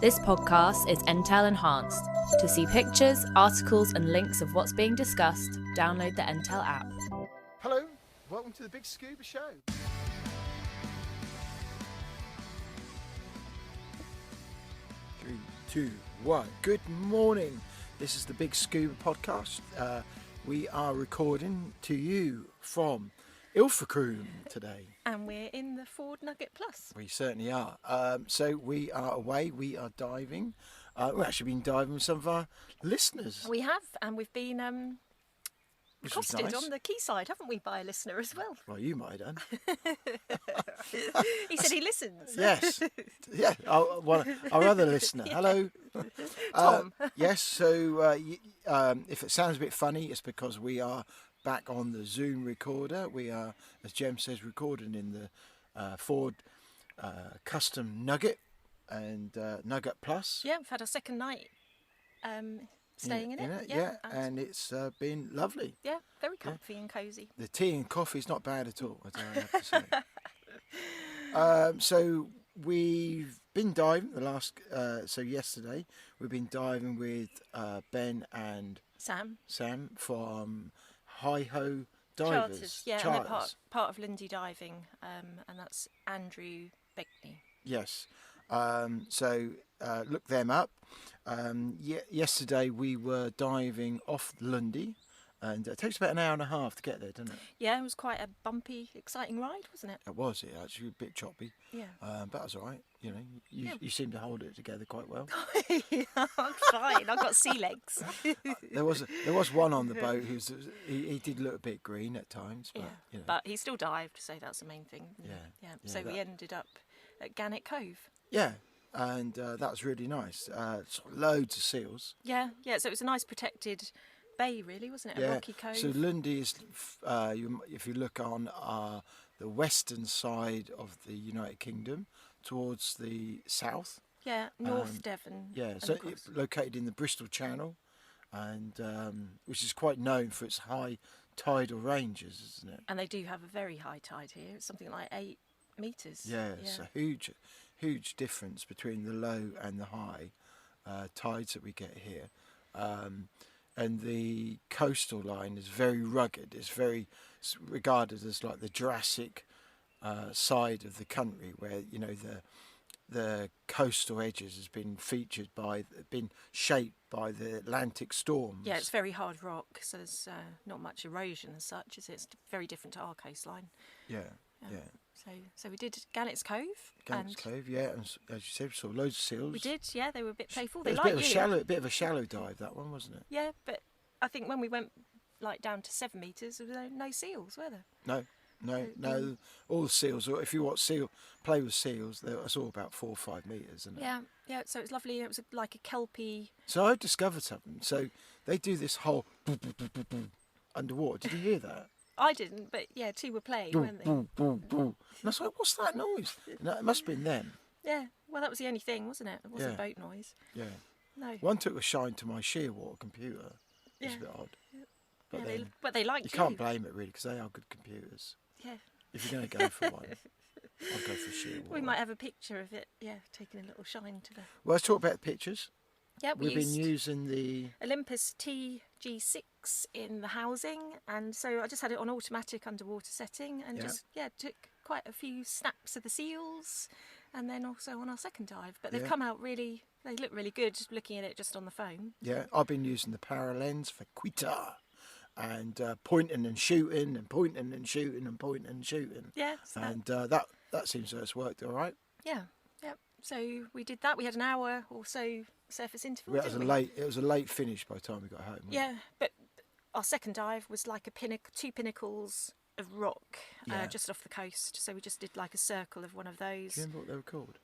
This podcast is Entel enhanced. To see pictures, articles and links of what's being discussed, download the Entel app. Hello, welcome to the BiG Scuba Show. 3, 2, 1. Good morning. This is the BiG Scuba Podcast. We are recording to you from Ilfracombe today. And we're in the Ford Nugget Plus. We certainly are. So we are away. We are diving. We've actually been diving with some of our listeners. We have, and we've been accosted nice. on the quayside, haven't we, by a listener as well? Well, you might have done. He said he listens. Yes. Yeah. Our other listener. Hello. Tom. Yes. So if it sounds a bit funny, it's because we are back on the Zoom recorder. We are, as Gem says, recording in the Ford custom Nugget and Nugget Plus. Yeah, we've had our second night staying in it. Yeah, and it's been lovely. Yeah, very comfy and cosy. The tea and coffee's not bad at all, I have to say. So we've been diving the last. So yesterday we've been diving with Ben and Sam from Hi Ho Divers. Charters. Yeah, Charters. and they're part of Lundy Diving, and that's Andrew Beckney. Yes. So look them up. Yesterday we were diving off Lundy, and it takes about an hour and a half to get there, doesn't it? Yeah, it was quite a bumpy, exciting ride, wasn't it? It was, actually a bit choppy. Yeah. But that's all right. You know, you seem to hold it together quite well. I'm fine. I've got sea legs. There was one on the boat he did look a bit green at times, but you know. But he still dived, so that's the main thing. Yeah. So we ended up at Ganek Cove. Yeah, and that was really nice. Loads of seals. Yeah. So it was a nice protected bay, really, wasn't it? A rocky cove. So Lundy is, if you look on the western side of the United Kingdom, towards the south. Yeah, North Devon. Yeah, so it's located in the Bristol Channel, and which is quite known for its high tidal ranges, isn't it? And they do have a very high tide here. It's something like 8 metres. Yeah, it's a huge difference between the low and the high tides that we get here. And the coastal line is very rugged. It's regarded as like the Jurassic side of the country, where the coastal edges has been shaped by the Atlantic storms. Yeah, it's very hard rock, so there's not much erosion as such, is it? It's very different to our coastline. Yeah. So we did Gannett's Cove. Gannett's Cove, yeah, and as you said, we saw loads of seals. We did, yeah. They were a bit playful. They it was like a bit of a shallow dive, that one, wasn't it? Yeah, but I think when we went down to 7 metres, there were no seals, were there? No. All the seals, or if you want play with seals, it's all about 4 or 5 metres, isn't it? Yeah. So it was lovely. It was like a kelpie. So I discovered something. So they do this whole underwater. Did you hear that? I didn't, but yeah, 2 were playing, weren't they? And I was like, what's that noise? No, it must have been them. Yeah, well, that was the only thing, wasn't it? It wasn't boat noise. Yeah. No. One took a shine to my shearwater computer. It's a bit odd. But they liked you. You can't blame it, really, because they are good computers. Yeah. If you're going to go for one, I'll go for shearwater. We might have a picture of it, taking a little shine to the... Well, let's talk about the pictures. Yeah, We've been using the Olympus TG6 in the housing, and so I just had it on automatic underwater setting, and took quite a few snaps of the seals, and then also on our second dive. But they've come out they look really good looking at it just on the phone. Yeah, I've been using the para lens for quitter, and pointing and shooting, and pointing and shooting, and pointing and shooting. Yeah, and that seems to have worked all right. Yeah. So we did that. We had an hour or so surface interval. It was a late finish by the time we got home. But our second dive was like 2 pinnacles of rock just off the coast. So we just did like a circle of one of those. Do you remember what they were called?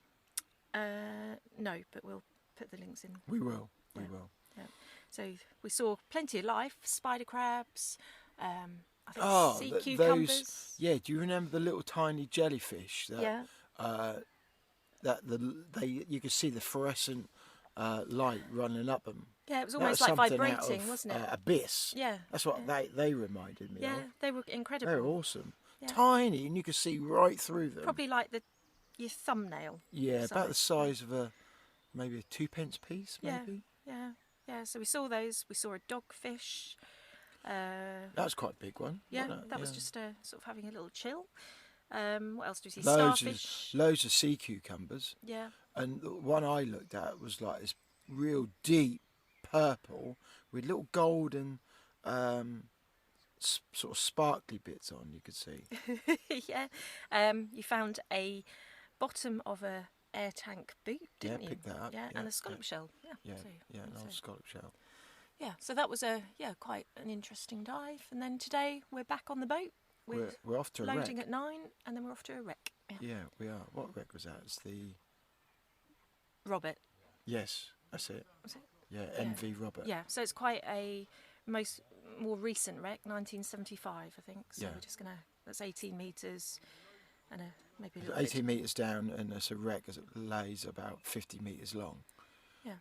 No, but we'll put the links in. We will. Yeah. So we saw plenty of life, spider crabs, I think sea cucumbers. Do you remember the little tiny jellyfish? You could see the fluorescent light running up them. Yeah, it was almost like vibrating, wasn't it? Abyss. Yeah. That's what they reminded me of. Yeah, they were incredible. They were awesome. Yeah. Tiny, and you could see right through them. Probably like your thumbnail. Yeah, size. about the size of maybe a 2p piece, maybe. Yeah. So we saw those. We saw a dogfish. That was quite a big one. Yeah, wasn't it? that was just sort of having a little chill. What else do we see? Loads Starfish. Loads of sea cucumbers. Yeah. And the one I looked at was like this real deep purple with little golden sort of sparkly bits on, you could see. Yeah. You found a bottom of a air tank boot, didn't you? Yeah, picked that up. Yeah, and a scallop shell. Yeah, So, an old scallop shell. Yeah, so that was quite an interesting dive. And then today we're back on the boat. We're off to a loading wreck. at 9, and then we're off to a wreck. Yeah, we are. What wreck was that? It's the... Robert. Yes, that's it. Was it? Yeah, MV Robert. Yeah, so it's quite a more recent wreck, 1975, I think. So we're just that's 18 metres and maybe a little 18 metres down, and it's a wreck as it lays about 50 metres long. Yeah.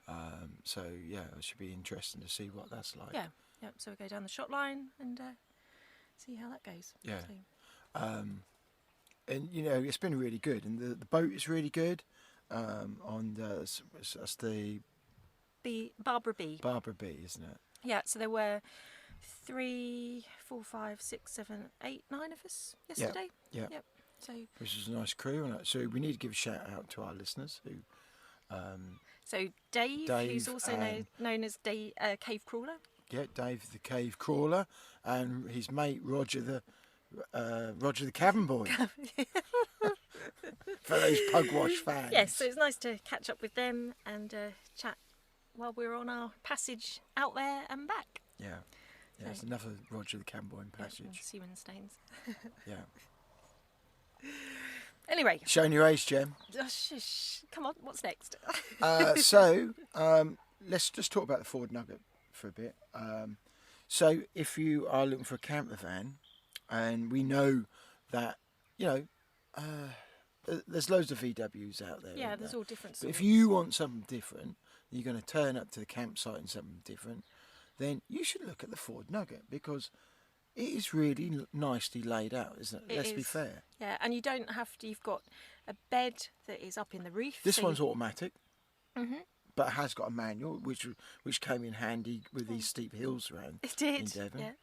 So, yeah, it should be interesting to see what that's like. Yeah. So we go down the shot line and see how that goes. Yeah. So. And, you know, it's been really good. And the boat is really good. That's the Barbara B. Barbara B, isn't it? Yeah, so there were 3, 4, 5, 6, 7, 8, 9 of us yesterday. Yeah. Yep. So, which is a nice crew. And so we need to give a shout out to our listeners who... so Dave, who's also known as Cave Crawler. Yeah, Dave the Cave Crawler, and his mate Roger the Cabin Boy. For those Pugwash fans. Yes, so it's nice to catch up with them and chat while we're on our passage out there and back. Yeah, it's another Roger the Cabin Boy passage. Seaman stains. Yeah. Anyway. Showing your age, Gem. Come on, what's next? So, let's just talk about the Ford Nugget for a bit. So, if you are looking for a camper van, and we know that, you know, there's loads of VWs out there. Yeah, there's all different sorts. But if you want something different, you're going to turn up to the campsite and something different, then you should look at the Ford Nugget, because it is really nicely laid out, isn't it? Let's be fair. Yeah, and you don't have to. You've got a bed that is up in the roof. This one's automatic, but has got a manual, which came in handy with these steep hills around. It did. In Devon.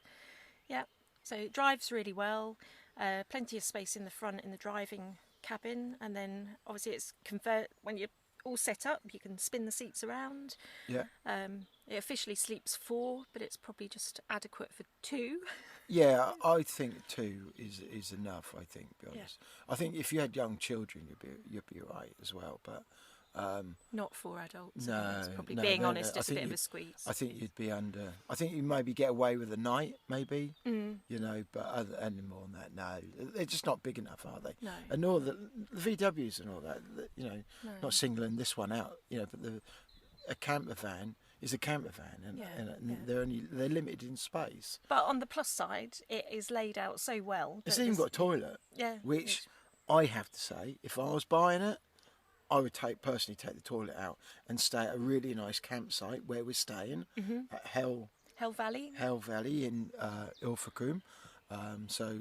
Yeah. So it drives really well. Plenty of space in the front in the driving cabin, and then obviously it's when you're all set up, you can spin the seats around. Yeah. It officially sleeps 4, but it's probably just adequate for 2. Yeah, I think 2 is enough. I think, to be honest. I think if you had young children, you'd be right as well. But not 4 adults. No, probably being honest, it's a bit of a squeeze. I think you'd be under. I think you maybe get away with a night, maybe. You know, but any more than that, no, they're just not big enough, are they? No. And all the VWs and all that, you know, not singling this one out, you know, but a camper van is a camper van, and they're limited in space. But on the plus side, it is laid out so well. It's even got a toilet. Yeah. Which I have to say, if I was buying it, I would personally take the toilet out and stay at a really nice campsite where we're staying at Hell Valley in Ilfracombe. So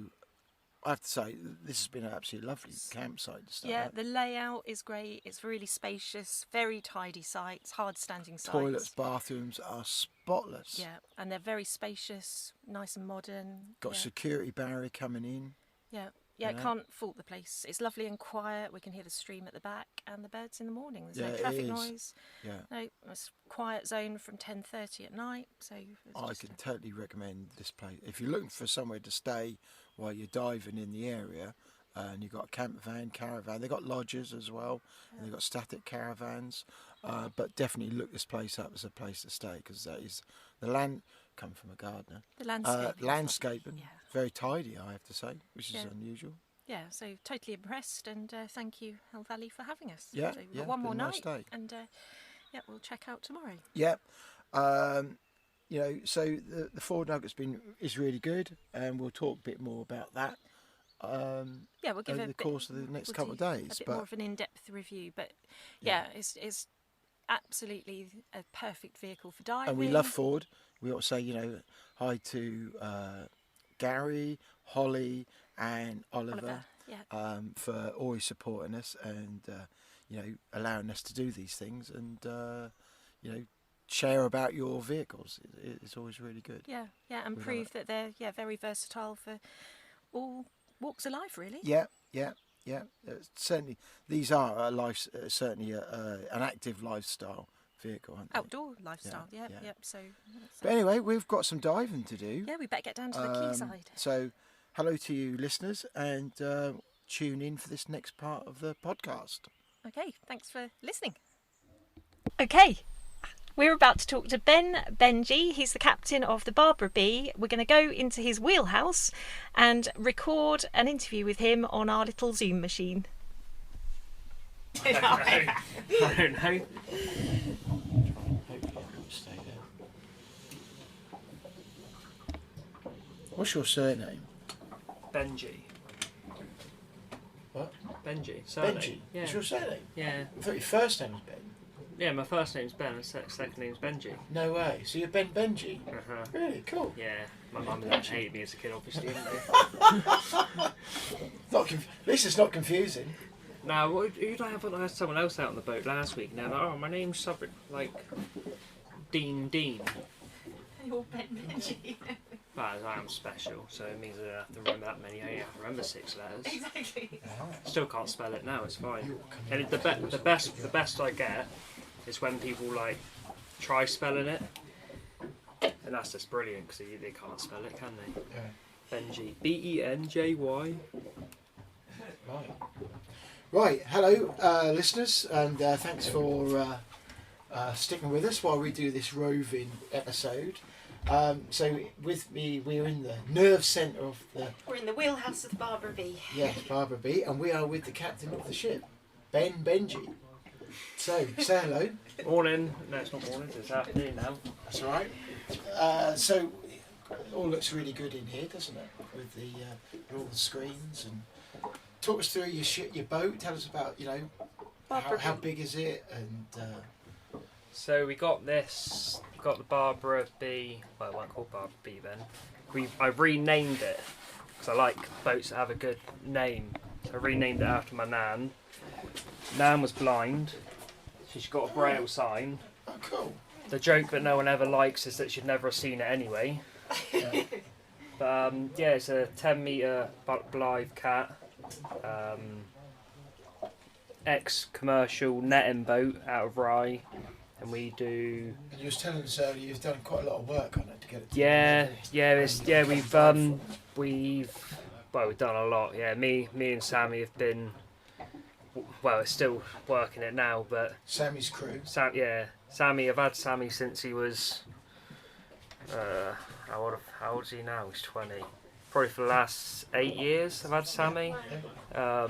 I have to say, this has been an absolutely lovely campsite to stay at. The layout is great. It's really spacious, very tidy sites, hard standing sites. Toilets, bathrooms are spotless. Yeah, and they're very spacious, nice and modern. Got a security barrier coming in. Yeah, can't fault the place. It's lovely and quiet. We can hear the stream at the back and the birds in the morning. There's no traffic noise. Yeah. No, it's a quiet zone from 10:30 at night. So I can totally recommend this place. If you're looking for somewhere to stay while you're diving in the area, and you've got a camper van, caravan, they've got lodges as well, and they've got static caravans. But definitely look this place up as a place to stay, because that is the land. Come from a gardener. The landscaping, very tidy, I have to say, which is unusual. Yeah, so totally impressed, and thank you, Hell Valley, for having us. Yeah, so we've got one more night, nice day. And we'll check out tomorrow. Yeah, you know, so the Ford Nugget's is really good, and we'll talk a bit more about that. We'll give over the course of the next couple of days. A bit more of an in-depth review, but it's absolutely a perfect vehicle for diving. And we love Ford. We ought to say, you know, hi to Gary, Holly, and Oliver. Yeah. For always supporting us, and allowing us to do these things and share about your vehicles. It's always really good. Yeah, and We prove that they're very versatile for all walks of life, really. Yeah. Certainly, these are certainly an active lifestyle vehicle, aren't they? Outdoor lifestyle, yeah. So, but anyway, we've got some diving to do. Yeah, we better get down to the quayside. So, hello to you, listeners, and tune in for this next part of the podcast. Okay, thanks for listening. Okay, we're about to talk to Benji. He's the captain of the Barbara B. We're going to go into his wheelhouse and record an interview with him on our little Zoom machine. I don't know. Stay there. What's your surname? Benji. What? Benji. Surname. Benji. Yeah. What's your surname? Yeah. I thought your first name was Ben. Yeah, my first name's Ben and second name's Benji. No way. So you're Ben Benji? Uh-huh. Really? Cool. Yeah. My mum and dad hated me as a kid, obviously, didn't they? At least it's not confusing. Now, who did I have? I had someone else out on the boat last week. Now, oh, my name's something like Dean. You're Benji. Well, I am special, so it means I don't have to remember that many. I only have to remember 6 letters. Exactly. Still can't spell it now. It's fine. And the best I get is when people like try spelling it, and that's just brilliant because they can't spell it, can they? Yeah. Benji, Benjy. Right. Hello, listeners, and thanks for sticking with us while we do this roving episode. So with me, we're in the nerve centre of the... We're in the wheelhouse of the Barbara B. Yes, Barbara B, and we are with the captain of the ship, Benji. So, say hello. Morning. No, it's not morning. It's afternoon now. That's all right. So, it all looks really good in here, doesn't it? With all the screens and... Talk us through your boat. Tell us about, how big is it and... So we got this. We got the Barbara B. Well, it wasn't called Barbara B then. I renamed it because I like boats that have a good name. So I renamed it after my nan. Nan was blind. She's got a braille sign. Oh, cool. The joke that no one ever likes is that she'd never have seen it anyway. Yeah. But it's a 10-metre Blythe cat. Ex-commercial netting boat out of Rye. And we do. And you was telling us earlier you've done quite a lot of work on it to get it. We've done a lot. Yeah, me and Sammy have been. Well, it's still working it now, but. Sammy's crew. Sammy. I've had Sammy since he was. How old is he now? He's 20. Probably for the last 8 years I've had Sammy. So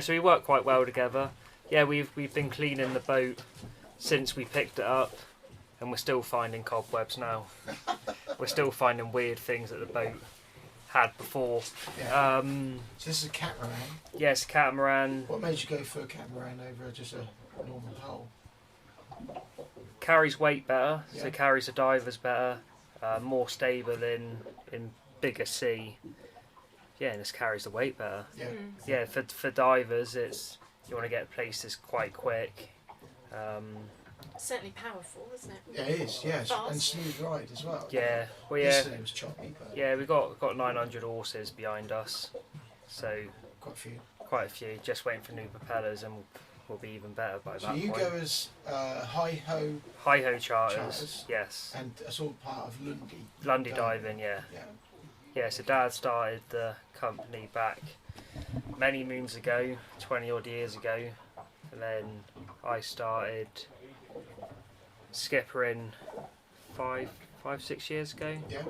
we work quite well together. Yeah, we've been cleaning the boat since we picked it up, and we're still finding cobwebs now. We're still finding weird things that the boat had before. Yeah. So this is a catamaran. Yes, catamaran. What made you go for a catamaran over just a normal hull? Carries weight better, Yeah. so carries the divers better, more stable in bigger sea. Yeah, and this carries the weight better. Yeah. Yeah, for divers, you want to get places quite quick. Certainly powerful, isn't it? Yeah, it is. Yeah, Fast. and smooth ride as well. Yeah, well, yeah. Yesterday was choppy, but Yeah, we've got 900 horses behind us, so quite a few. quite a few. Just waiting for new propellers, and we'll be even better by So that you point. go as hi-ho, Hi-ho charters, charters. yes. and it's all part of Lundy. Lundy diving, yeah. Yeah. Yeah, so Dad started the company back many moons ago, 20 odd years ago, and then I started skippering 5-6 years ago. Yeah.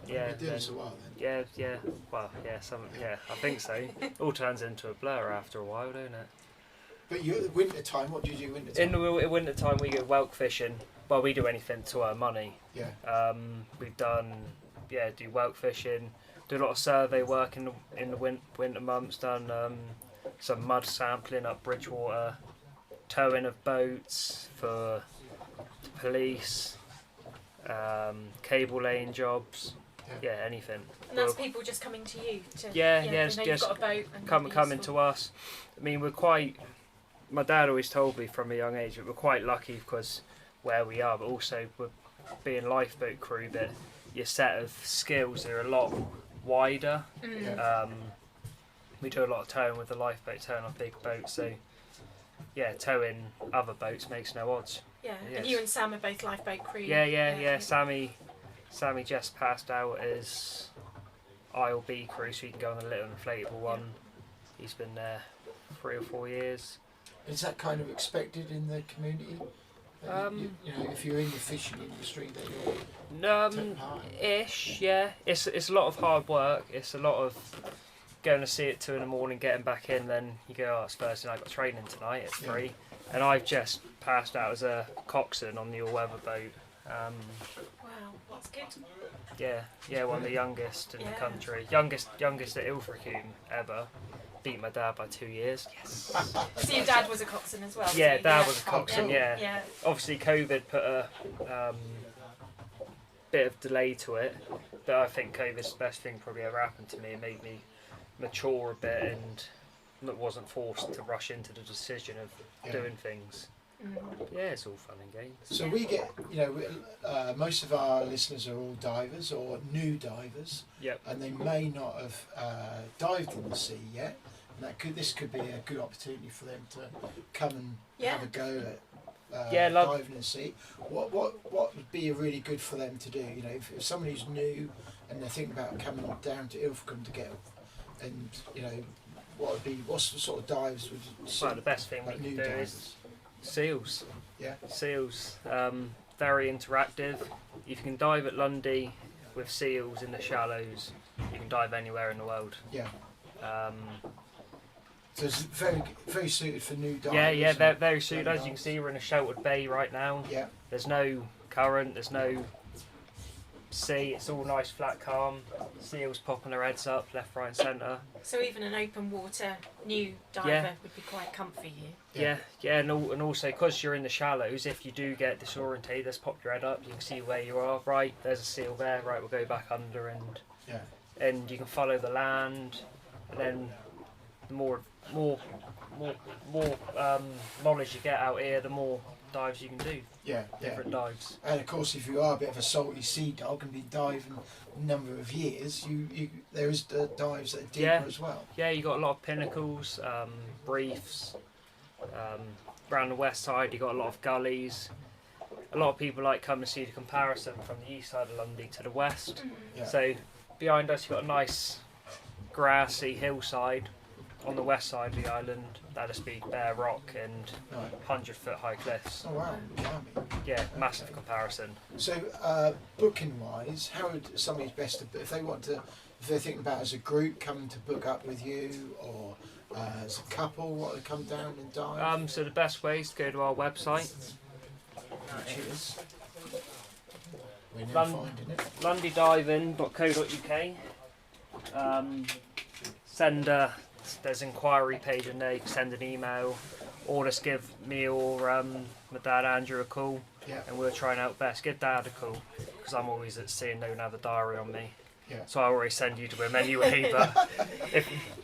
Yeah, You've been doing this a while then. yeah. Well, yeah, I think so. All turns into a blur after a while, don't it? But you at winter time, what do you do winter time? In the winter time, we go whelk fishing. Well, we do anything to earn money. Yeah. We've done, do whelk fishing, do a lot of survey work in the winter months. Done some mud sampling up Bridgewater, towing of boats for the police, cable laying jobs. Yeah, anything. And that's people just coming to you to Yeah, they know yes, you've just got a boat and coming to us. I mean, we're quite my dad always told me from a young age that we're quite lucky because where we are, but also we're being lifeboat crew, that your set of skills are a lot wider. We do a lot of towing with the lifeboat, towing on big boats, so yeah, towing other boats makes no odds. Yeah, Yes. and you and Sam are both lifeboat crew. Yeah. Sammy just passed out as ILB crew, so he can go on a little inflatable one. He's been there 3 or 4 years. Is that kind of expected in the community? You know, if you're in the fishing industry, that you're take part in? Ish, yeah. It's a lot of hard work. It's a lot of going to sea at 2 a.m, getting back in. Then you go, oh, it's Thursday night, I've got training tonight at 3. And I've just passed out as a coxswain on the all-weather boat. Wow, that's good. Yeah, one of the youngest in the country. Youngest at Ilfracombe ever. Beat my dad by 2 years. Yes. So your dad was a coxswain as well? Yeah, wasn't he? dad was a coxswain. Yeah. Yeah. Obviously, COVID put a bit of delay to it, but I think COVID's the best thing probably ever happened to me. It made me mature a bit and wasn't forced to rush into the decision of doing things. Yeah, it's all fun and games. So we get, you know, most of our listeners are all divers or new divers, and they may not have dived in the sea yet. And this could be a good opportunity for them to come and have a go at diving in the sea. What would be really good for them to do? You know, if somebody's new and they're thinking about coming down to Ilfracombe to get, and you know, what's the sort of dives would you see? Well, the best thing like we can new do divers? is seals. Yeah. Seals. Very interactive. If you can dive at Lundy with seals in the shallows, you can dive anywhere in the world. Yeah. So it's very, very suited for new divers. Yeah, very suited. As you can see, we're in a sheltered bay right now. Yeah. There's no current, there's no sea, it's all nice flat calm. Seals popping their heads up left, right and centre. So even an open water new diver would be quite comfy here. Yeah, and also because you're in the shallows, if you do get disorientated, just pop your head up, you can see where you are. Right, there's a seal there, right, we'll go back under, and you can follow the land, and then the more knowledge you get out here, the more dives you can do. Different dives. And of course, if you are a bit of a salty sea dog and been diving a number of years, there is the dives that are deeper as well. Yeah, you got a lot of pinnacles, reefs. Around the west side, you got a lot of gullies. A lot of people like come to see the comparison from the east side of Lundy to the west. So behind us, you've got a nice grassy hillside. On the west side of the island, that'll just be bare rock and 100-foot high cliffs. Oh wow, blimey. Yeah, massive comparison. So booking wise, how would somebody's best to, if they're thinking about as a group coming to book up with you, or as a couple want to come down and dive? So the best way is to go to our website, which is we're now finding it. LundyDiving.co.uk. There's an inquiry page in there. You can send an email, or just give me or my dad Andrew a call, and we'll try and help best. Give Dad a call, because I'm always at sea and don't have a diary on me. So I always send you to him anyway. But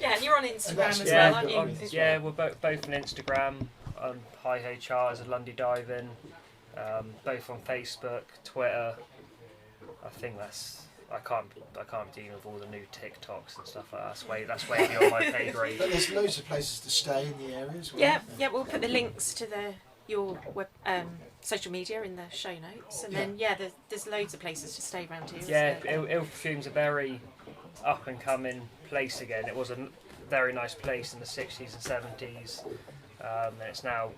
and you're on Instagram as well, aren't you? Yeah, we're both on Instagram. HiHR as a Lundy Diving. Both on Facebook, Twitter. I think I can't deal with all the new TikToks and stuff like that. That's way beyond my pay grade. But there's loads of places to stay in the area as well. Yeah, we'll put the links to your web, social media in the show notes, and then there's loads of places to stay around here. Yeah, Ilfracombe's a very up and coming place again. It was a very nice place in the 60s and 70s, and it's now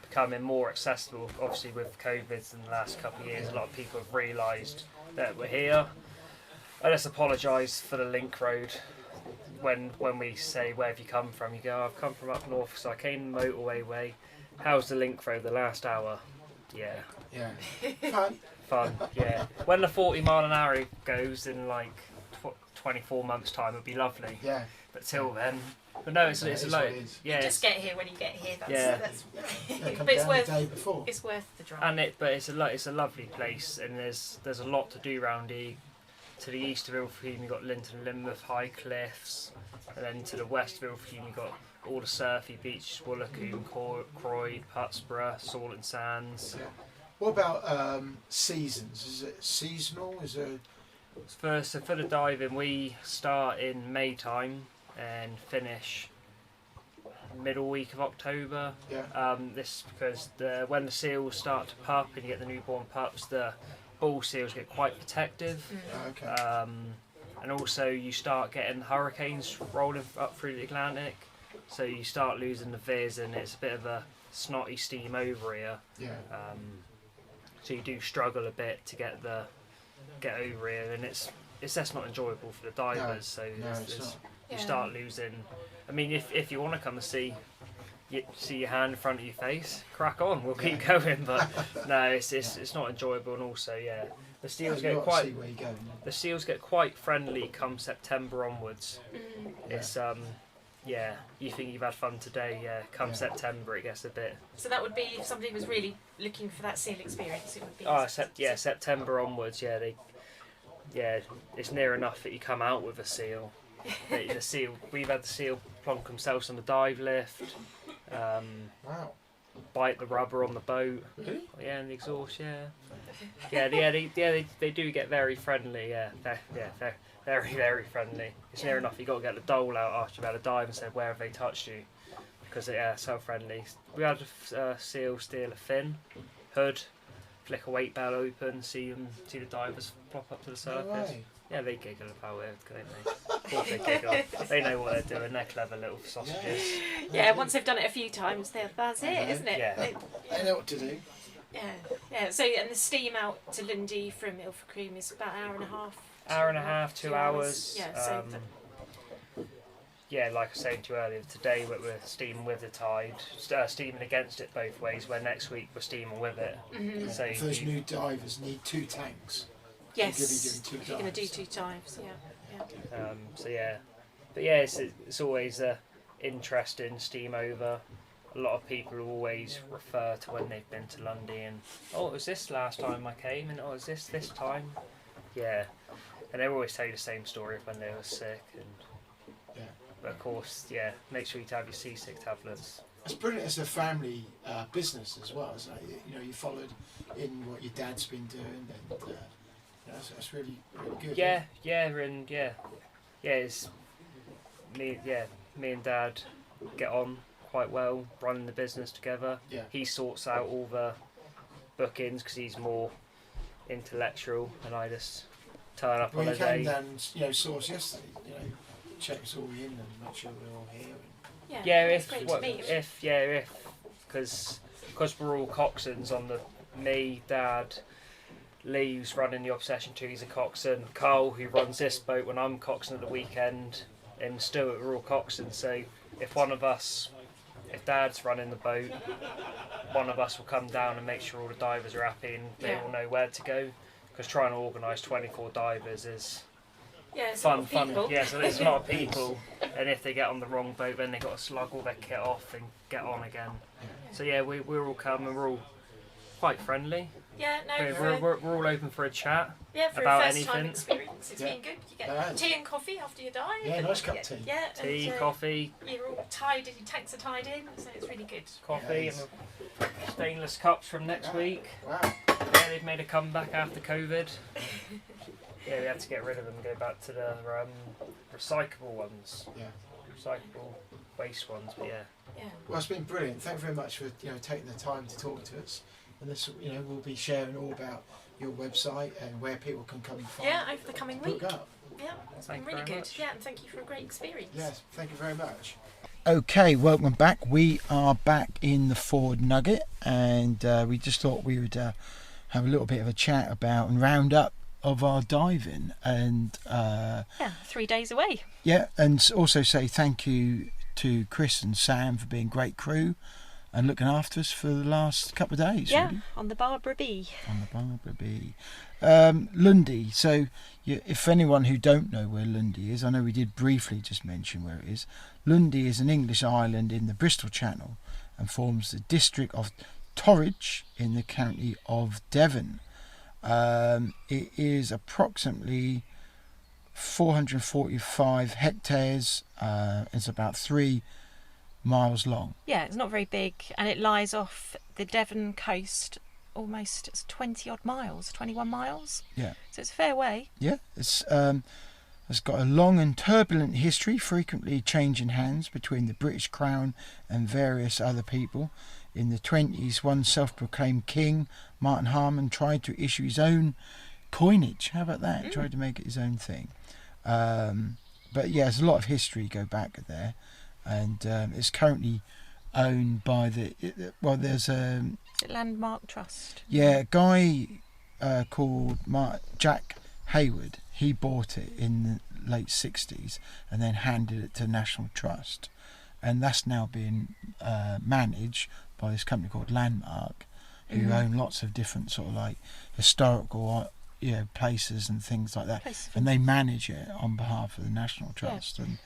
becoming more accessible. Obviously, with COVID in the last couple of years, a lot of people have realised that we're here. I just apologise for the link road. When we say, where have you come from? You go, I've come from up north, so I came the motorway way. How's the link road the last hour? Yeah. Fun, yeah. When the 40 mile an hour goes in like 24 months time, it'd be lovely. Yeah. But till then, but no, it's a load. Yeah. You just get here when you get here. That's come but it's down worth the day before. It's worth the drive. And it's a lovely place, and there's a lot to do around here. To the east of Ilfracombe, you've got Linton and Lynmouth high cliffs, and then to the west of Ilfracombe, you've got all the surfy beaches, Woolacombe, Croyd, Putsborough, Salt and Sands. Yeah. What about seasons? Is it seasonal? Is it? So for the diving, we start in May time and finish middle week of October. Yeah. This because when the seals start to pup and you get the newborn pups, the bull seals get quite protective. Okay. And also you start getting hurricanes rolling up through the Atlantic, so you start losing the viz, and it's a bit of a snotty steam over here. Yeah. So you do struggle a bit to get over here, and it's that's not enjoyable for the divers. So you start losing. I mean, if you want to come and see your hand in front of your face, crack on. We'll keep going, but no, it's not enjoyable, and also the seals get quite friendly come September onwards. It's you think you've had fun today, come September it gets a bit. So that would be if somebody was really looking for that seal experience, it would be. September onwards. It's near enough that you come out with a seal. The seal, we've had the seal plonk themselves on the dive lift. Wow. Bite the rubber on the boat. Really? Yeah, and the exhaust. They do get very friendly. They're very, very friendly. It's near enough you got to get the dole out after you've had a dive and said where have they touched you, because they're so friendly. We had a seal steal a fin, hood, flick a weight bell open, see the divers plop up to the surface. No way. Yeah, they giggle about it, don't they? Of course they giggle. They know what they're doing. They're clever little sausages. Yeah, once they've done it a few times, that's it, isn't it? Yeah. They know what to do. Yeah. So, and the steam out to Lundy from Ilfracombe is about an hour and a half. Hour and a half, 2 hours. Yeah. So. Like I was saying to you earlier, today we're steaming with the tide, steaming against it both ways, where next week we're steaming with it. Mm-hmm. So those new divers need 2 tanks. Yes, you're going to do 2 times, it's always interesting steam over. A lot of people always refer to when they've been to Lundy and, oh, it was this last time I came, and oh, it was this time. Yeah, and they always tell you the same story of when they were sick, and but of course, make sure you have your seasick tablets. It's brilliant as a family business as well, isn't it? You followed in what your dad's been doing, and that's really, really good. It's me and Dad get on quite well, running the business together. Yeah. He sorts out all the bookings because he's more intellectual, and I just turn up on a day. You came down, saw us yesterday. Check us all in and make sure we're all here. Because we're all coxswains on me, Dad, Lee, who's running the Obsession 2, he's a coxswain, Carl, who runs this boat when I'm coxswain at the weekend, and Stuart, we're all coxswains. So if Dad's running the boat, one of us will come down and make sure all the divers are happy and they all know where to go, because trying to organise 24 divers is fun. Yeah, so there's a lot of people, and if they get on the wrong boat, then they've got to slug all their kit off and get on again. So we're all coming, we're all quite friendly. Yeah, no, we're all open for a chat for about a first anything. time experience. It's been good. You get tea and coffee after you dive. Yeah, nice cup of tea. Yeah, tea, coffee. You're all tied in, your tanks are tied in, so it's really good. Coffee and stainless cups from next week. Wow. Yeah, they've made a comeback after COVID. We had to get rid of them and go back to the recyclable ones. Yeah. Recyclable waste ones, but yeah. Well, it's been brilliant. Thank you very much for taking the time to talk to us. And this, we'll be sharing all about your website and where people can come and find. Yeah, over the coming week. Book up. Yeah, it's been really good. Yeah, and thank you for a great experience. Yes, thank you very much. Okay, welcome back. We are back in the Ford Nugget, and we just thought we would have a little bit of a chat about and round up of our diving, and 3 days away. Yeah, and also say thank you to Chris and Sam for being great crew and looking after us for the last couple of days. Yeah, really. on the Barbara B. Lundy. So if anyone who don't know where Lundy is, I know we did briefly just mention where it is. Lundy is an English island in the Bristol Channel and forms the district of Torridge in the county of Devon. It is approximately 445 hectares. It's about 3 miles long. Yeah, it's not very big, and it lies off the Devon coast. Almost, it's 20 odd miles, 21 miles. Yeah. So it's a fair way. Yeah, it's got a long and turbulent history, frequently changing hands between the British Crown and various other people. In the 20s, one self-proclaimed king, Martin Harmon, tried to issue his own coinage. How about that? Tried to make it his own thing. But yeah, there's a lot of history go back there, and it's currently owned by there's a Landmark Trust. Yeah, a guy called Jack Hayward. He bought it in the late 60s and then handed it to National Trust, and that's now being managed by this company called Landmark, who own lots of different sort of like historical places and things like that, and they manage it on behalf of the National Trust. And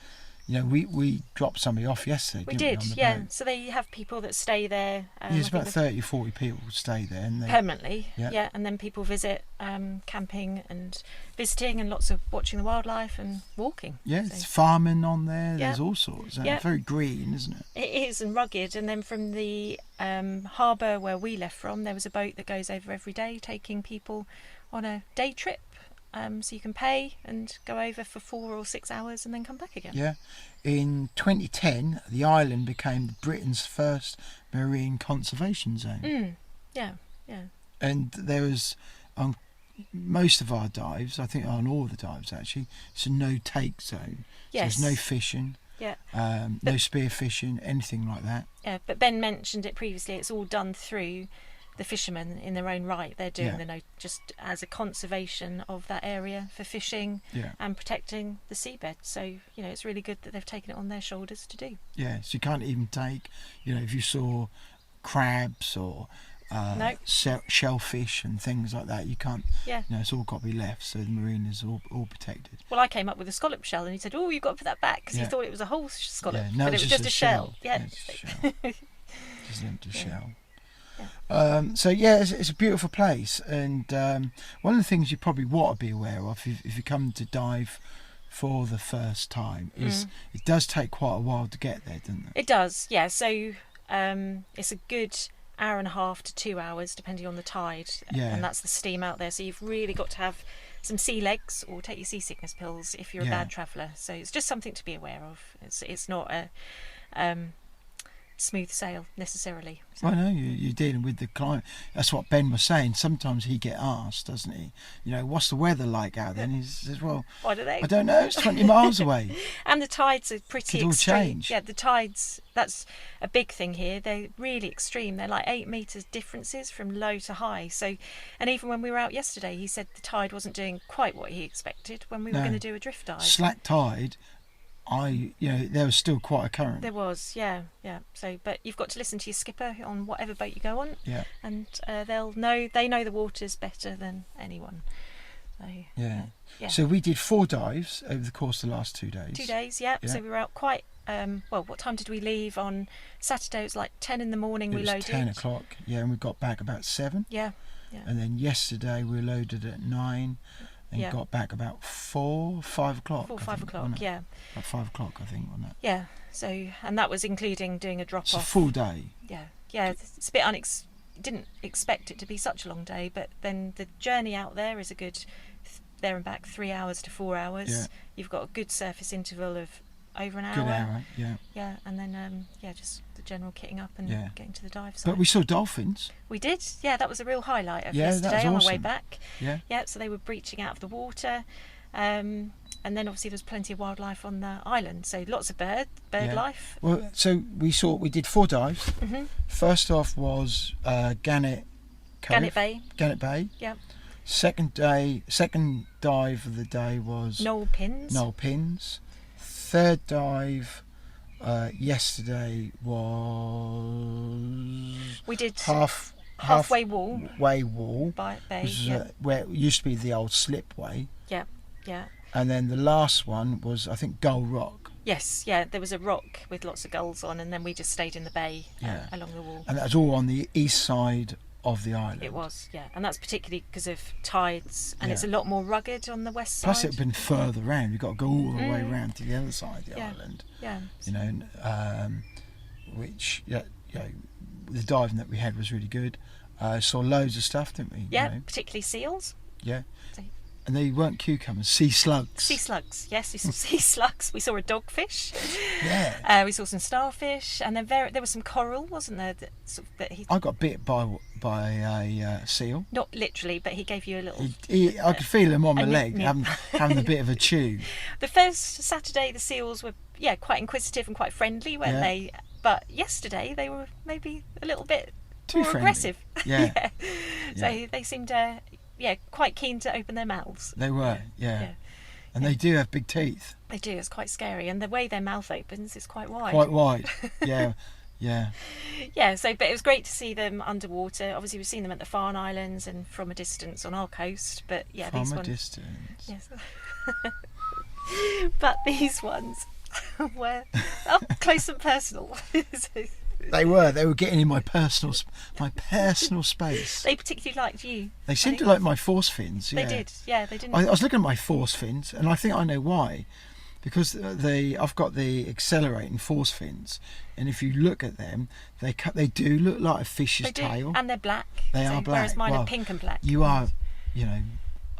we dropped somebody off yesterday. We didn't did, on the yeah. boat? So they have people that stay there. There's about 30, 40 people who stay there, and they permanently. Yeah, and then people visit, camping and visiting, and lots of watching the wildlife and walking. Yeah, so. it's farming on there. Yeah. There's all sorts. Yeah. It's very green, isn't it? It is, and rugged. And then from the harbour where we left from, there was a boat that goes over every day, taking people on a day trip. So you can pay and go over for 4 or 6 hours and then come back again. Yeah. In 2010, the island became Britain's first marine conservation zone. Yeah. And there was, on most of our dives, I think on all the dives actually, it's a no-take zone. Yes. So there's no fishing, Yeah. no spear fishing, anything like that. Yeah, but Ben mentioned it previously. It's all done through the fishermen in their own right. They're doing just as a conservation of that area for fishing and protecting the seabed. So it's really good that they've taken it on their shoulders to do. Yeah, so you can't even take, if you saw crabs or shellfish and things like that, you can't. Yeah. It's all got to be left, so the marine is all protected. Well, I came up with a scallop shell, and he said, "Oh, you've got to put that back," because he thought it was a whole scallop, no, but it was just a shell. Yeah, it's a shell. Just an empty shell. Yeah. It's a beautiful place, and one of the things you probably want to be aware of if you come to dive for the first time is it does take quite a while to get there, doesn't it? It does, yeah. So it's a good hour and a half to 2 hours, depending on the tide, and that's the steam out there. So you've really got to have some sea legs or take your seasickness pills if you're a bad traveller. So it's just something to be aware of. It's not a smooth sail necessarily. So. I know you're dealing with the climate. That's what Ben was saying. Sometimes he get asked, doesn't he? What's the weather like out there? And he says, "Well, I don't know. I don't know. It's 20 miles away." And the tides are pretty Could extreme. all change. Yeah, the tides. That's a big thing here. They're really extreme. They're like 8 metres differences from low to high. So, and even when we were out yesterday, he said the tide wasn't doing quite what he expected when we were going to do a drift dive. Slack tide. There was still quite a current. There was, yeah. So, but you've got to listen to your skipper on whatever boat you go on. Yeah. And they know the waters better than anyone. So, yeah. Yeah. So we did 4 dives over the course of the last 2 days. 2 days, yeah. So we were out quite. What time did we leave on Saturday? It was like 10 in the morning. We loaded. 10 o'clock. Yeah, and we got back about 7. Yeah. And then yesterday we loaded at 9. And got back about 5 o'clock. 5 o'clock, yeah. About 5 o'clock, I think, wasn't it? Yeah. So, and that was including doing a drop off. It's a full day. Yeah. It's a bit didn't expect it to be such a long day, but then the journey out there is a good there and back 3 hours to 4 hours. Yeah. You've got a good surface interval of over an hour. Good hour, yeah. Yeah, and then just the general kitting up and getting to the dive site. But we saw dolphins. We did, yeah. That was a real highlight of that was yesterday on the way awesome. back. Yeah. Yeah, so they were breaching out of the water, and then obviously there's plenty of wildlife on the island. So lots of bird life. Well, so we did 4 dives. Mm-hmm. First off was Gannett Cove. Gannett Bay. Yeah. Second dive of the day was Knoll Pins. Third dive yesterday was we did halfway wall bay, which is where it used to be the old slipway. Yeah. And then the last one was, I think, Gull Rock. Yes, yeah. There was a rock with lots of gulls on, and then we just stayed in the bay along the wall. And that was all on the east side of the island. It was, yeah, and that's particularly because of tides, and it's a lot more rugged on the west side. Plus, it had been further round. You've got to go all the way round to the other side of the island. Yeah. which the diving that we had was really good. Saw loads of stuff, didn't we? Yeah, particularly seals. Yeah. So, And they weren't cucumbers, sea slugs. sea slugs, yes, we saw sea slugs. We saw a dogfish. Yeah. We saw some starfish, and then there was some coral, wasn't there? I got bit by a seal. Not literally, but he gave you a little. I could feel him on my leg, nip. having a bit of a chew. The first Saturday, the seals were quite inquisitive and quite friendly, weren't they? But yesterday they were maybe a little bit Too more friendly. aggressive. Yeah. So they seemed quite keen to open their mouths. They were, yeah. And they do have big teeth. They do. It's quite scary, and the way their mouth opens is quite wide. Quite wide. Yeah. Yeah. Yeah. So, but it was great to see them underwater. Obviously, we've seen them at the Farne Islands and from a distance on our coast. But yeah, From these a ones. distance. Yes. But these ones were up close and personal. They were getting in my personal space. They particularly liked you. They seemed to like my force fins. Yeah. They did. Yeah, they didn't. I was looking at my force fins, and I think I know why. Because I've got the accelerating force fins, and if you look at them, they do look like a fish's They do, tail. and they're black. They are black. Whereas mine Well, are pink and black. You are,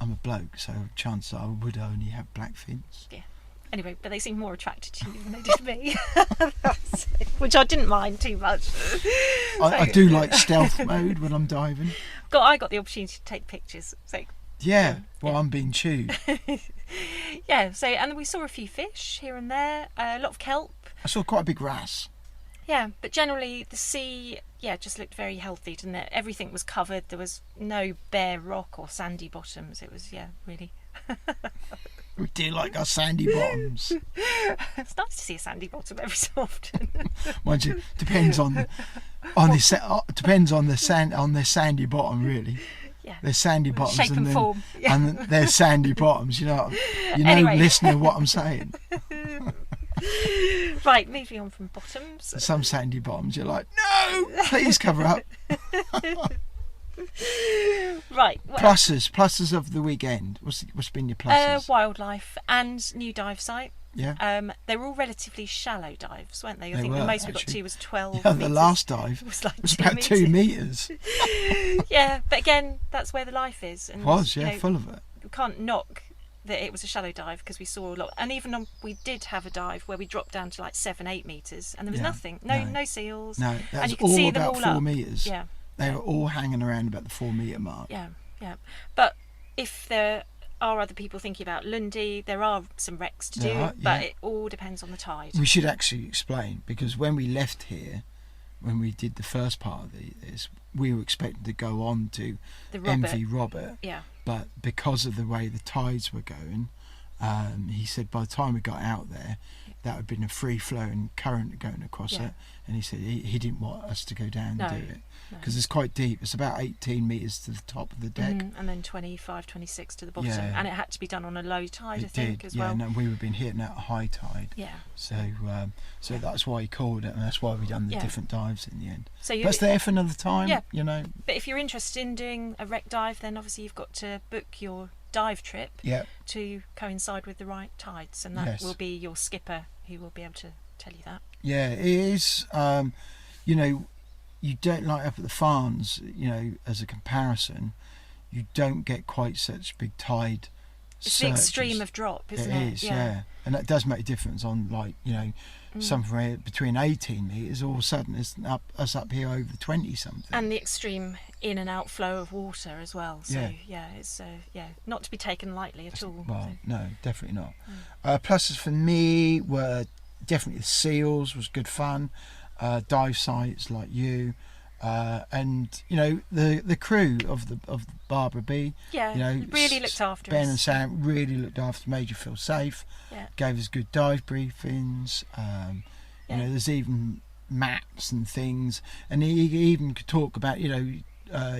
I'm a bloke, so chances are I would only have black fins. Yeah. Anyway, but they seemed more attracted to you than they did me, which I didn't mind too much. I do like stealth mode when I'm diving. I got the opportunity to take pictures. So Yeah, well, I'm being chewed. yeah. So and we saw a few fish here and there, a lot of kelp. I saw quite a big wrasse. Yeah, but generally the sea, just looked very healthy, didn't it? Everything was covered. There was no bare rock or sandy bottoms. It was, really. We do like our sandy bottoms. It's nice to see a sandy bottom every so often. Mind you, depends on the sandy bottom, really. Yeah. There's sandy bottoms Shape and form. Yeah. and there's sandy bottoms. Anyway. Listener, what I'm saying. Right, moving on from bottoms. Some sandy bottoms, you're like, no, please cover up. Right. Pluses of the weekend. What's been your pluses? Wildlife and new dive site. Yeah. They were all relatively shallow dives, weren't they? I They think were, the most we got actually. to was 12 Yeah, metres. the last dive was like was 2 about 2 metres. metres. Yeah, but again, that's where the life is. And, It was, full of it. We can't knock that it was a shallow dive because we saw a lot. And even we did have a dive where we dropped down to like 7-8 metres and there was Yeah, nothing. No seals. No, and that's you could see all them about all 4 up. metres. Yeah. They were all hanging around about the 4 metre mark. Yeah. But if there are other people thinking about Lundy, there are some wrecks to do, There are, but yeah. it all depends on the tide. We should actually explain, because when we left here, when we did the first part of this, we were expecting to go on to The Robert. MV Robert, Yeah. but because of the way the tides were going, he said by the time we got out there, that had been a free-flowing current going across Yeah. it, and he said he didn't want us to go down and do it, no. because it's quite deep. It's about 18 metres to the top of the deck. And then 25, 26 to the bottom. Yeah. And it had to be done on a low tide, I It think, did, as yeah. well. No, we were being hitting at a high tide. Yeah. So that's why he called it, and that's why we done the Yeah. different dives in the end. So But it's there for another time, Yeah. But But if you're interested in doing a wreck dive, then obviously you've got to book your dive trip yeah, to coincide with the right tides, and that Yes. will be your skipper who will be able to tell you that. yeah, it is. You don't like up at the farms, as a comparison, you don't get quite such big tide. It's searches. the extreme of drop, isn't it? It is, yeah. And that does make a difference on, somewhere between 18 metres, all of a sudden it's up here over 20 something. And the extreme in and out flow of water as well. So Yeah. it's not to be taken lightly at all. Well, So. no, definitely not. Pluses for me were definitely the seals was good fun, dive sites like you, and the crew of the Barbara B. Yeah, really looked after Ben us. and Sam really looked after, made you feel safe. Yeah. Gave us good dive briefings. There's even maps and things, and he even could talk about he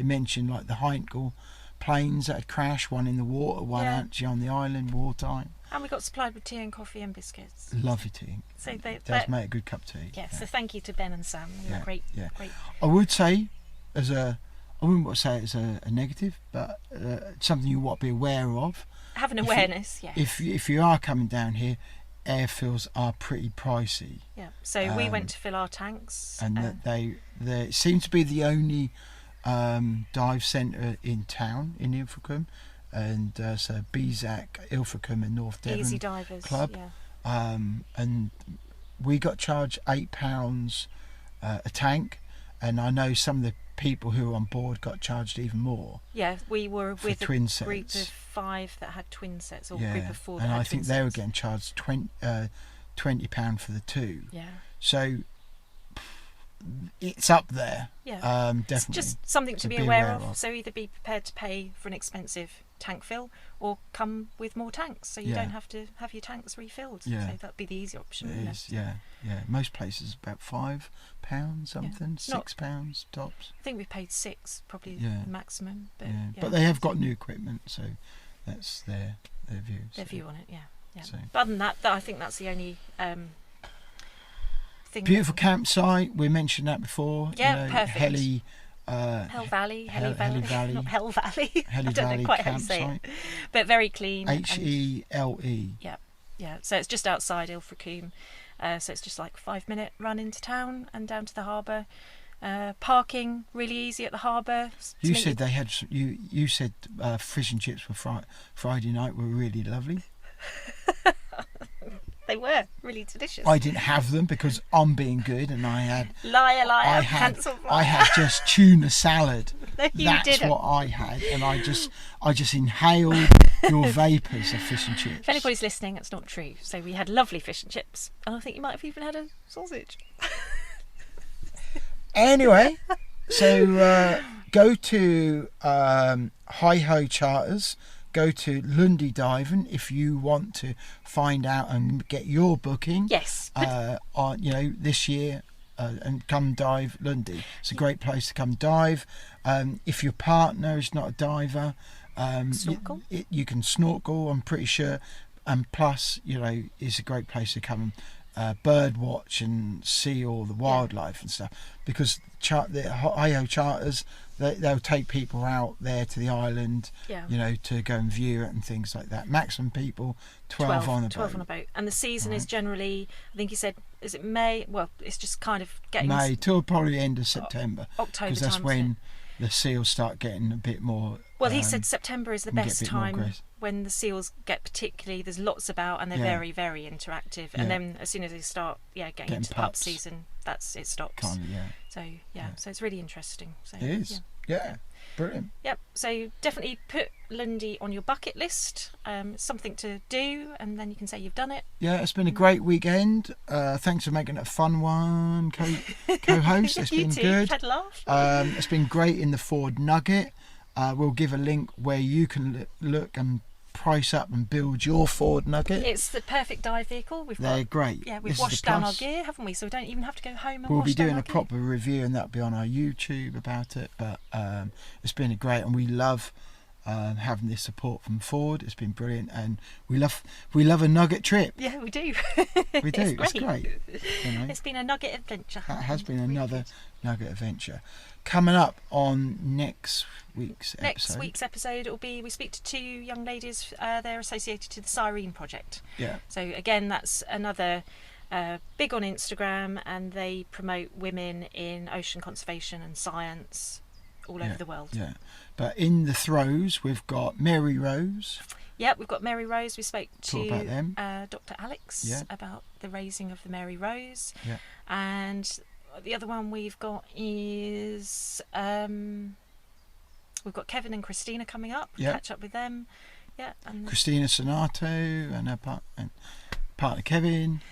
mentioned like the Heinkel planes that had crashed, one in the water, one Yeah. actually on the island wartime. And we got supplied with tea and coffee and biscuits. Lovely tea. So they Does make a good cup of tea. yeah, so thank you to Ben and Sam. They were great. Yeah. Great. I would say, I wouldn't want to say it's a negative, but something you want to be aware of. Have an awareness, yeah. If you are coming down here, air fills are pretty pricey. Yeah. So we went to fill our tanks, and that they seem to be the only dive centre in town in Ilfracombe, and so BiG Ilfracombe and North Devon Easy Divers Club. Yeah. And we got charged £8 a tank, and I know some of the people who were on board got charged even more. Yeah, we were with a twin group sets. of 5 that had twin sets, or Yeah, group of 4 that and had I twin think they were sets. getting charged £20 for the 2. Yeah. So it's up there. Yeah. Definitely. It's just something to be aware of. So either be prepared to pay for an expensive tank fill, or come with more tanks, so you don't have to have your tanks refilled. Yeah. So that'd be the easy option. It is, yeah. Most places about £5 something, £6 tops. I think we paid 6, probably the maximum. But, But they have got new equipment, so that's their view. Their view on it, yeah. So. But other than that, I think that's the only thing. Beautiful campsite. We mentioned that before. Yeah, perfect. Heli Valley, Heli Valley. not Hell Valley. Heli I don't Valley know quite how to say campsite. it, but very clean. HELE. Yeah. So it's just outside Ilfracombe. So it's just like 5-minute run into town and down to the harbour. Parking really easy at the harbour. You said they had. You said fish and chips for Friday night were really lovely. They were really delicious. I didn't have them because I'm being good, and I had. Liar, I had just tuna salad. No, you That's didn't. what I had, and I just inhaled your vapours of fish and chips. If anybody's listening, that's not true. So we had lovely fish and chips, and I think you might have even had a sausage. Anyway, so go to Hi-Ho Charters. Go to Lundy Diving if you want to find out and get your booking. Yes. On this year, and come dive Lundy. It's a great place to come dive. If your partner is not a diver, Snorkel. You can snorkel. I'm pretty sure, and plus, it's a great place to come and bird watch and see all the wildlife and stuff. Because the Hi-Ho Charters, they'll take people out there to the island, to go and view it and things like that. Maximum people, 12 on a boat. 12 on a boat. And the season is generally, I think you said, is it May? Well, it's just kind of getting... May till probably the end of September. October because that's time, when the seals start getting a bit more... Well, he said September is the best time grace. when the seals get particularly... There's lots about and they're very, very interactive. And then as soon as they start getting into the pup season, it stops. Kind of, So it's really interesting. So, it is. Yeah. Brilliant. Yep. So definitely put Lundy on your bucket list. Something to do, and then you can say you've done it. Yeah, it's been a great weekend. Thanks for making it a fun one, co-host. It's been good. Had a laugh. It's been great in the Ford Nugget. We'll give a link where you can look and price up and build your Ford Nugget. It's the perfect dive vehicle. They're great. Yeah, we've washed down our gear, haven't we? So we don't even have to go home and we'll wash be down doing our a gear. proper review, and that'll be on our YouTube about it. But it's been great, and we love having this support from Ford. It's been brilliant, and we love a nugget trip. Yeah, we do. We do. It's great. It's been a nugget adventure. That has been another nugget adventure. Coming up on next week's episode, it'll be, we speak to 2 young ladies. They're associated to the Cyrene Project. Yeah. So again, that's another big on Instagram, and they promote women in ocean conservation and science all over the world. Yeah. But in the throes, we've got Mary Rose. Yeah, we've got Mary Rose. We spoke to about them. Dr. Alex about the raising of the Mary Rose. Yeah. And the other one we've got is we've got Kevin and Christina coming up. We'll catch up with them. Yeah. And Christina Sonato and her partner Kevin.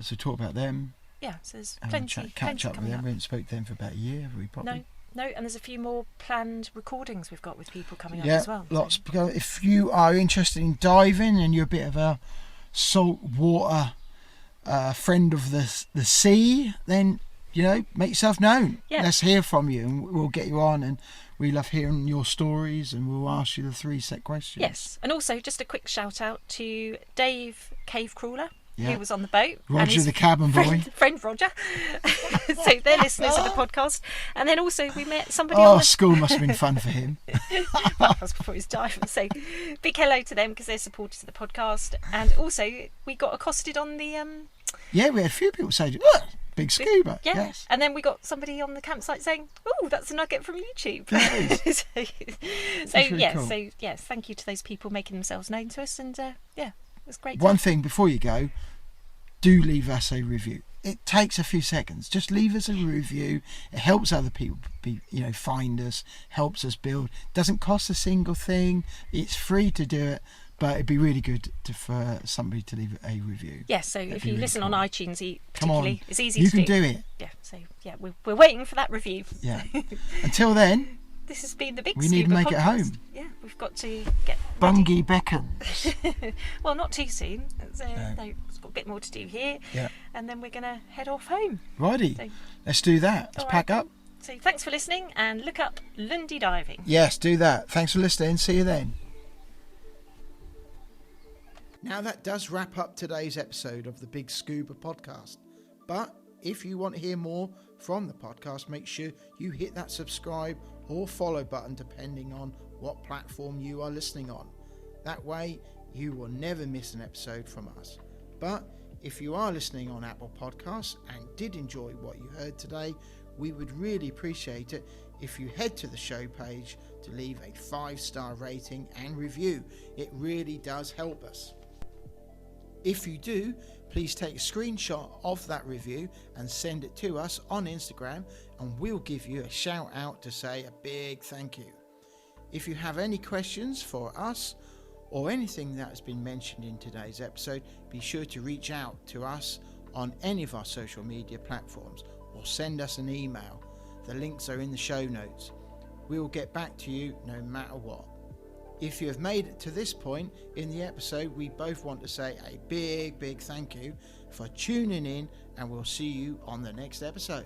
So talk about them. Yeah, so there's catch up with them. up. We haven't spoke to them for about a year, have we? Probably. No, and there's a few more planned recordings we've got with people coming up as well. Lots. If you are interested in diving and you're a bit of a salt water friend of the sea, then make yourself known. Yeah. Let's hear from you, and we'll get you on. And we love hearing your stories, and we'll ask you the 3 set questions. Yes, and also just a quick shout out to Dave Cave Crawler. who was on the boat. Roger, the cabin boy. Friend Roger. So they're listeners of the podcast. And then also we met somebody School must have been fun for him. Well, that was before his dive. So big hello to them because they're supporters of the podcast. And also we got accosted on the... Yeah, we had a few people say, BiG Scuba. Yeah. Yes. And then we got somebody on the campsite saying, "Oh, that's a nugget from YouTube." So yes, thank you to those people making themselves known to us, and it was great. One thing before you go, do leave us a review. It takes a few seconds. Just leave us a review. It helps other people find us, helps us build. Doesn't cost a single thing. It's free to do it. But it'd be really good for somebody to leave a review. Yeah, so if you listen on iTunes, particularly, it's easy to do. You can do it. Yeah, so we're waiting for that review. Yeah. Until then, this has been the BiG we need to make podcast. it home. Yeah, we've got to get Bungie beckons. Well, not too soon. There's a bit more to do here. Yeah. And then we're going to head off home. Righty. So, let's do that. Let's pack up. So thanks for listening and look up Lundy Diving. Yes, do that. Thanks for listening. See you then. Now that does wrap up today's episode of the BiG Scuba Podcast. But if you want to hear more from the podcast, make sure you hit that subscribe or follow button depending on what platform you are listening on. That way you will never miss an episode from us. But if you are listening on Apple Podcasts and did enjoy what you heard today, we would really appreciate it if you head to the show page to leave a 5-star rating and review. It really does help us. If you do, please take a screenshot of that review and send it to us on Instagram, and we'll give you a shout out to say a big thank you. If you have any questions for us or anything that has been mentioned in today's episode, be sure to reach out to us on any of our social media platforms or send us an email. The links are in the show notes. We will get back to you no matter what. If you have made it to this point in the episode, we both want to say a big thank you for tuning in, and we'll see you on the next episode.